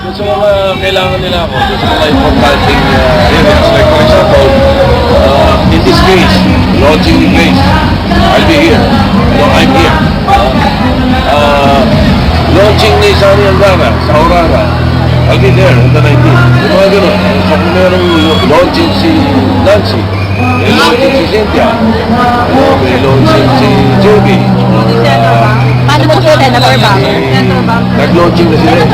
dun sa mga kailangan nila ako, dun sa mga importanteng areas. Like for example, in this case, launching the case, I'll be here. I'm here. Launching ni Sani Angara sa Aurora, I'll be there on the 19th. Yung mga ganun. So kung merong launching si Nancy, may launching si Cynthia, may launching si Joby. Paano po sila Senator Bang? Nag-launching na sila.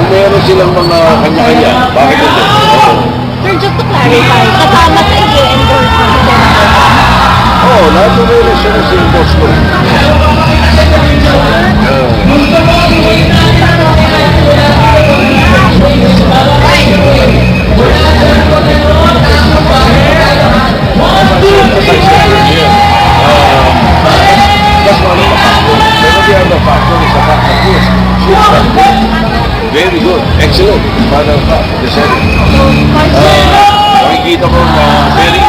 Meron silang mga kanya-kanya. Bakit ito? Sir, just to clarify, kasama sa i-endorse mo si Senator Bang? Oo, lahat ng election na si-endorse ko. Very good. Excellent. Father of the Senate. Makikita ko na very